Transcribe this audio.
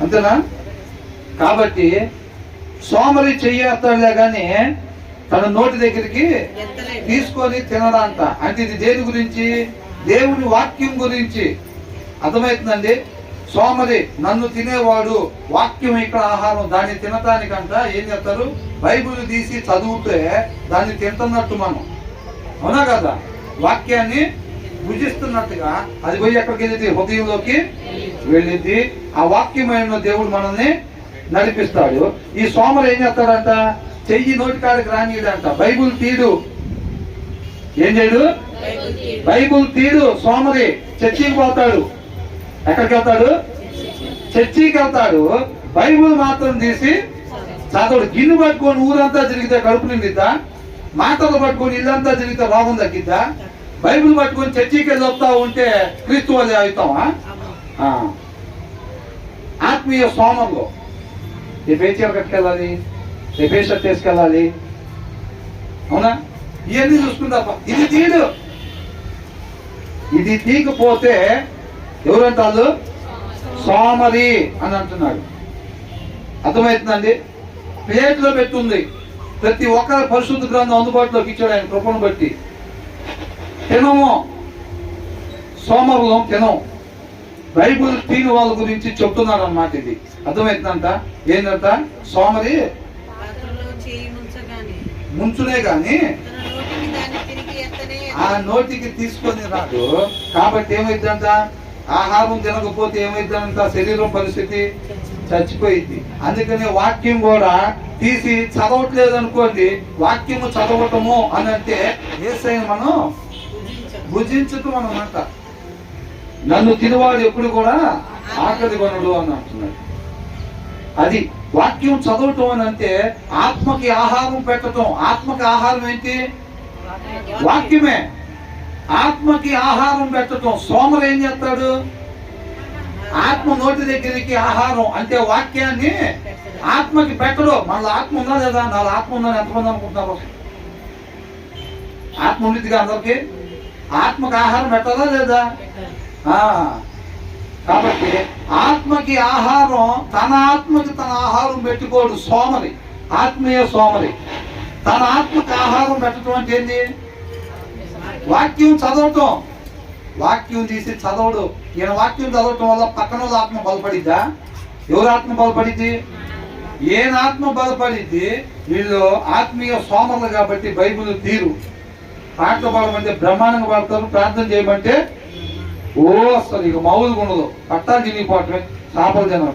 అంతేనా? కాబట్టి సోమరి చెయ్యేస్తాడులే కానీ తన నోటి దగ్గరికి తీసుకొని తినడంట. అంటే ఇది దేని గురించి? దేవుని వాక్యం గురించి. అర్థమవుతుందండి? సోమరి నన్ను తినేవాడు, వాక్యం ఇక్కడ ఆహారం, దాన్ని తినటానికంట ఏం చేస్తారు? బైబిల్ తీసి చదివితే దాన్ని తింటున్నట్టు మనం, అవునా కదా? వాక్యాన్ని భుజిస్తున్నట్టుగా అది పోయి ఎక్కడికి వెళ్ళింది? హృదయంలోకి వెళ్ళింది. ఆ వాక్యమైన దేవుడు మనల్ని నడిపిస్తాడు. ఈ సోమరు ఏం చేస్తాడంట? చెయ్యి నోటికాడికి రానియడంట. బైబుల్ తీడు. ఏం చేయడు? బైబుల్ తీడు. సోమరి చర్చికి పోతాడు. ఎక్కడికి వెళ్తాడు? చర్చికి వెళ్తాడు. బైబుల్ మాత్రం తీసి చదవడు. గిన్నె పట్టుకొని ఊరంతా తిరిగితే కడుపు నిండిద్దా? మాటలు పట్టుకొని ఇల్లంతా తిరిగితే రోగం తగ్గిద్దా? బైబిల్ పట్టుకొని చర్చికి వెళ్ళి వస్తా ఉంటే క్రీస్తు వాళ్ళు అవుతామా? ఆత్మీయ సోమంలో రేపు ఏ చీర కట్టుకెళ్ళాలి, రేపు ఏ షర్ట్ వేసుకెళ్ళాలి, అవునా? ఇవన్నీ చూసుకుంటా. ఇది తీడు. ఇది తీకపోతే ఎవరంటారు? సోమరి అని అంటున్నాడు. అర్థమవుతుందండి? ప్లేట్లో పెట్టుంది. ప్రతి ఒక్కరి పరిశుద్ధ గ్రంథం అందుబాటులోకి ఇచ్చాడు ఆయన కృపను బట్టి. తినము, సోమరులం తినం. బైబుల్ తీని వాళ్ళ గురించి చెప్తున్నాడు అన్నమాట. ఇది అర్థమవుతుందంట. ఏంటంట? సోమరి ముంచునే గాని ఆ నోటికి తీసుకొని రాదు. కాబట్టి ఏమైందంట? ఆహారం తినకపోతే ఏమైందంట? శరీరం పరిస్థితి చచ్చిపోయింది. అందుకని వాక్యం కూడా తీసి చదవట్లేదు అనుకోండి. వాక్యము చదవటము అని అంటే యేసయ్యను మనం భుజించటం అన్నమాట. నన్ను తినవాడు ఎప్పుడు కూడా ఆకలి కొనడు అని అంటున్నాడు. అది వాక్యం చదవటం అని అంటే ఆత్మకి ఆహారం పెట్టడం. ఆత్మకి ఆహారం ఏంటి? వాక్యమే. ఆత్మకి ఆహారం పెట్టడం. సోమరు ఏం చేస్తాడు? ఆత్మ నోటి దగ్గరికి ఆహారం అంటే వాక్యాన్ని ఆత్మకి పెట్టడు. మళ్ళీ ఆత్మ ఉందా లేదా? నాలుగు ఆత్మ ఉందని ఎంతమంది అనుకుంటున్నారు? ఆత్మ ఉండిద్దిగా అందరికి. ఆత్మకి ఆహారం పెట్టదా లేదా? కాబట్టి ఆత్మకి ఆహారం, తన ఆత్మకి తన ఆహారం పెట్టుకోడు సోమరి. ఆత్మీయ సోమరి తన ఆత్మకి ఆహారం పెట్టడం అంటే ఏంటి? వాక్యం చదవటం. వాక్యం తీసి చదవడు. ఈయన వాక్యం చదవటం వల్ల పక్కన వాళ్ళ ఆత్మ బలపడిద్దా? ఎవరు ఆత్మ బలపడిద్ది? ఏం ఆత్మ బలపడిద్ది? వీళ్ళు ఆత్మీయ సోమరులు కాబట్టి బైబిల్ తీరు. పాటలు పాడమంటే బ్రహ్మాండంగా పాడతారు. ప్రార్థన చేయమంటే అసలు ఇక మామూలుగా ఉండదు. పట్టాలు తినిగిపోవటమే. చేపలు తినరు.